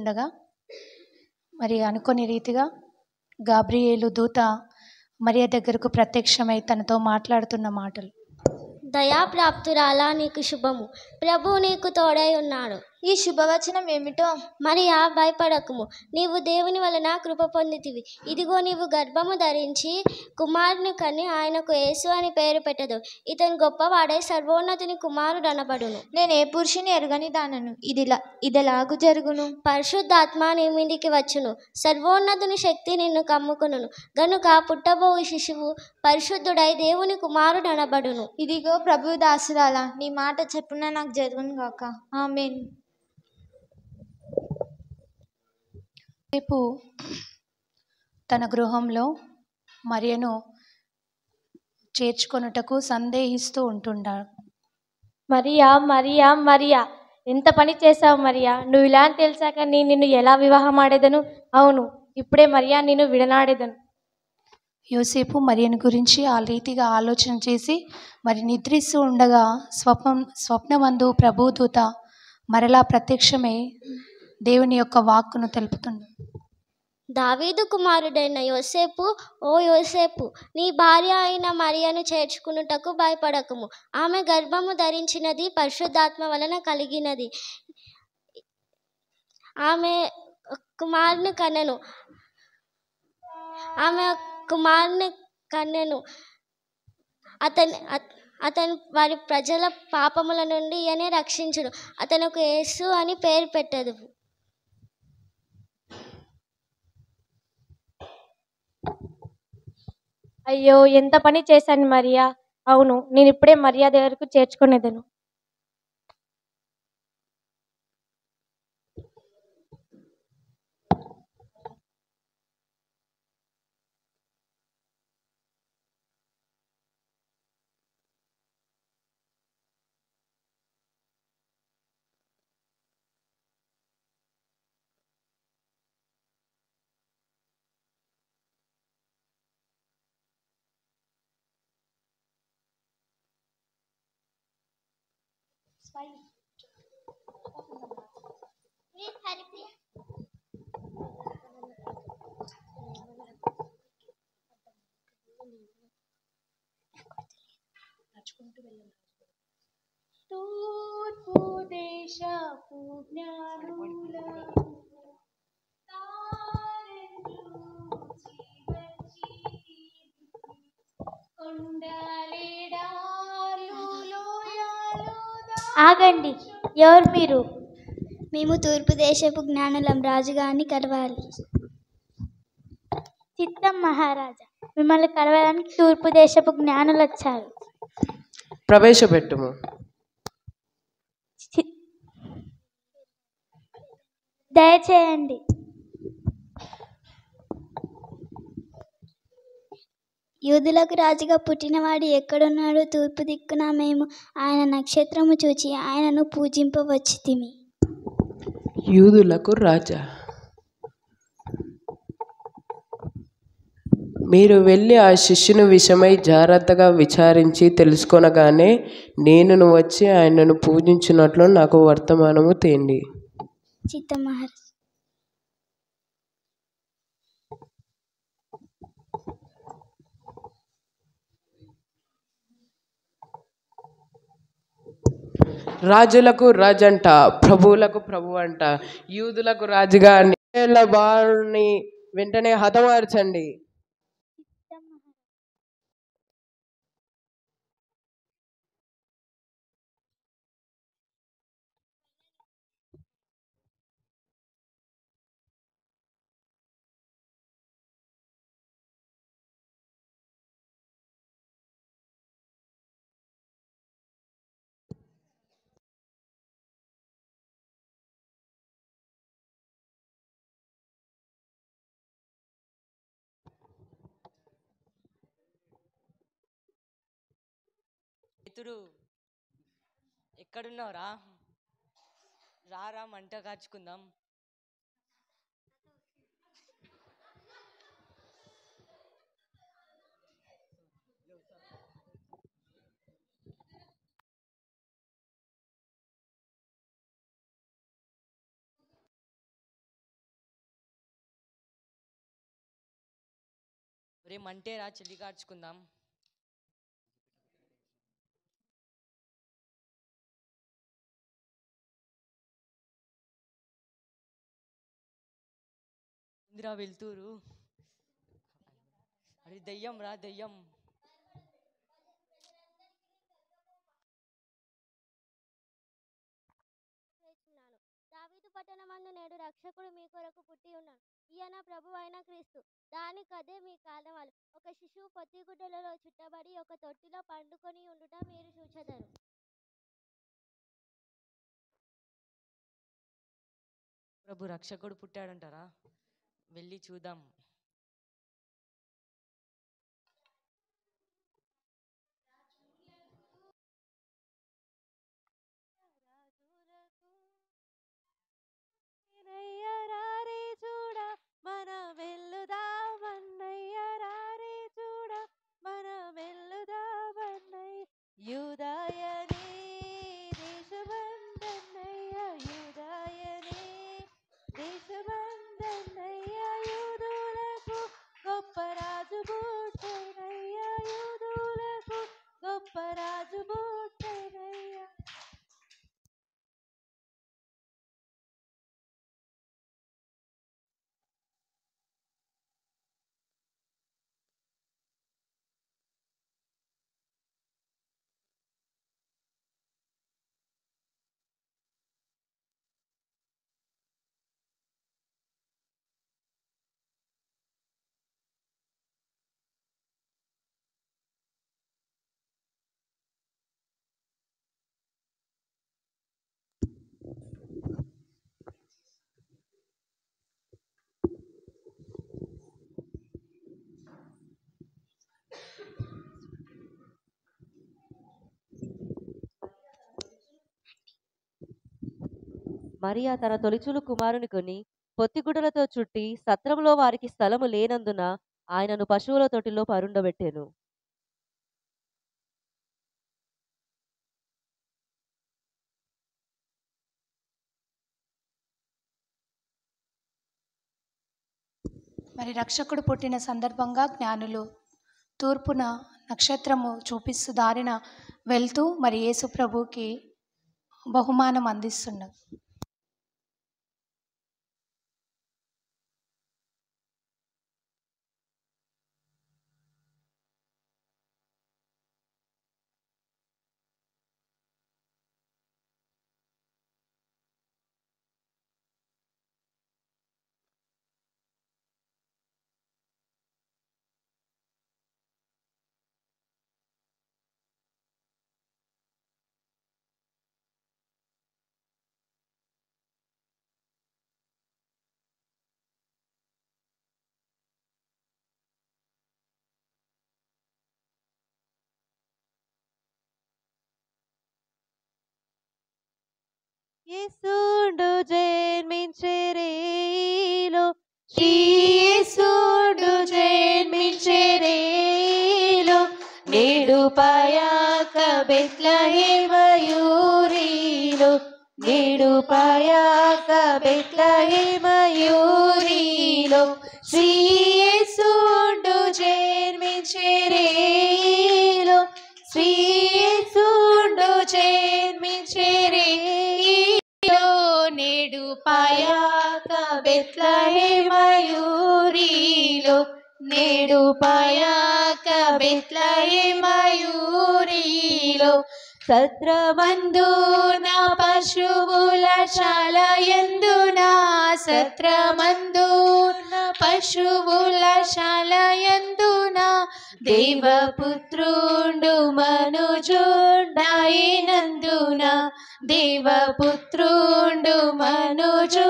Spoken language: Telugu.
ఉండగా మరి అనుకోని రీతిగా గాబ్రియేలు దూత మరియ దగ్గరకు ప్రత్యక్షమై తనతో మాట్లాడుతున్న మాటలు. దయాప్రాప్తురాలా, నీకు శుభము, ప్రభు నీకు తోడై ఉన్నాడు. ఈ శుభవచనం ఏమిటో? మరియా, భయపడకుము, నీవు దేవుని వలన కృప పొందితివి. ఇదిగో, నీవు గర్భము ధరించి కుమారుని కని ఆయనకు యేసు అని పేరు పెట్టదు. ఇతను గొప్పవాడై సర్వోన్నతుని కుమారుడు అనబడును. నేను ఏ పురుషుని ఎరుగని దానను, ఇదెలాగు జరుగును? పరిశుద్ధాత్మ నీ మీదికి వచ్చును, సర్వోన్నతుని శక్తి నిన్ను కమ్ముకును గనుక పుట్టబోవు శిశువు పరిశుద్ధుడై దేవుని కుమారుడు అనబడును. ఇదిగో ప్రభు దాసురాలా, నీ మాట చెప్పున నాకు జరుగును గాక. ఆమేన్. రేపు తన గృహంలో మరియను చేర్చుకొనుటకు సందేహిస్తూ ఉంటున్నాడు. మరియా, మరియా, మరియా, ఎంత పని చేశావు మరియా. నువ్వు ఇలా అని తెలిసాక నిన్ను ఎలా వివాహం ఆడేదను? అవును, ఇప్పుడే మరియా నిన్ను విడనాడేదను. యోసేపు మరియను గురించి ఆ రీతిగా ఆలోచన చేసి మరి నిద్రిస్తూ ఉండగా స్వప్నమందు ప్రభుదూత మరలా ప్రత్యక్షమై దేవుని యొక్క వాక్కును తెలుపుతుంది. దావీదు కుమారుడైన యోసేపు, ఓ యోసేపు, నీ భార్య అయిన మరియను చేర్చుకునుటకు భయపడకుము. ఆమె గర్భము ధరించినది పరిశుద్ధాత్మ వలన కలిగినది. ఆమె కుమారుని కన్నెను. అతను వారి ప్రజల పాపముల నుండి ఈయనే రక్షించుడు. అతనుకు యేసు అని పేరు పెట్టదు. అయ్యో, ఎంత పని చేశాను మరియా. అవును, నేను ఇప్పుడే మరియా దగ్గరకు చేర్చుకునేదను. తూర్పు దేశపు జ్ఞానుల ఆగండి, ఎవరు మీరు? మేము తూర్పు దేశపు జ్ఞానులం, రాజుగారిని కలవాలి. చిత్తం మహారాజా, మిమ్మల్ని కలవడానికి తూర్పు దేశపు జ్ఞానులు వచ్చారు. ప్రవేశపెట్టుము. దయచేయండి. యూదులకు రాజుగా పుట్టినవాడు ఎక్కడున్నాడు? తూర్పు దిక్కున మేము ఆయన నక్షత్రము చూచి ఆయనను పూజింపవచ్చితిమి. యూదులకు రాజా, మీరు వెళ్ళి ఆ శిష్యుని విషయమై జాగ్రత్తగా విచారించి తెలుసుకొనగానే నేను వచ్చి ఆయనను పూజించినట్లు నాకు వర్తమానము తేండి. చిత్తం మహారాజ్. రాజులకు రాజంట, ప్రభువులకు ప్రభు అంట, యూదులకు రాజుగా వారిని వెంటనే హతమార్చండి. ఇతడు ఎక్కడున్నావురా? రారా, మంట కాచుకుందాం. రేమంటే రా చెల్లి కార్చుకుందాం. ఇందిరా వెళ్తూరు. అరే దెయ్యం రా దెయ్యం. దావీదు పట్టణమందు నేడు రక్షకుడు మీ కొరకు పుట్టి ఉన్నాడు. ఈయన ప్రభు అయిన క్రీస్తు. దానికదే మీ కారణాలు. ఒక శిశువు పొత్తిగుడ్డలలో చుట్టబడి ఒక తొట్టిలో పండుకొని ఉండుట మీరు చూచెదరు. ప్రభు రక్షకుడు పుట్టాడంటారా? వెళ్ళి చూద్దాం. మరియా తన తొలిచూలు కుమారుని కొని పొత్తిగుడ్డలతో చుట్టి సత్రంలో వారికి స్థలము లేనందున ఆయనను పశువుల తొట్టిలో పరుండబెట్టెను. మరి రక్షకుడు పుట్టిన సందర్భంగా జ్ఞానులు తూర్పున నక్షత్రము చూపిస్తూ దారిన వెళ్తూ మరి యేసు ప్రభుకి బహుమానం అందిస్తున్నారు. యేసుండు జన్మించెరేలో యేసుండు జన్మించెరేలో నేడు పయాక బెత్లెహేమయూరిలో నేడు పయాక బెత్లెహేమయూరిలో శ్రీ యేసుండు జన్మించెరేలో శ్రీ యేసుండు జన్మించెరేలో నేడు పయాక బెత్లెహేమయూరిలో నేడు పయాక బెత్లెహేమయూరిలో సత్రమందున పశువుల శాలయందున సత్రమందున పశువుల శాలయందున దేవపుత్రుండు మనుజుండాయినందున దేవపుత్రుండు మనుజు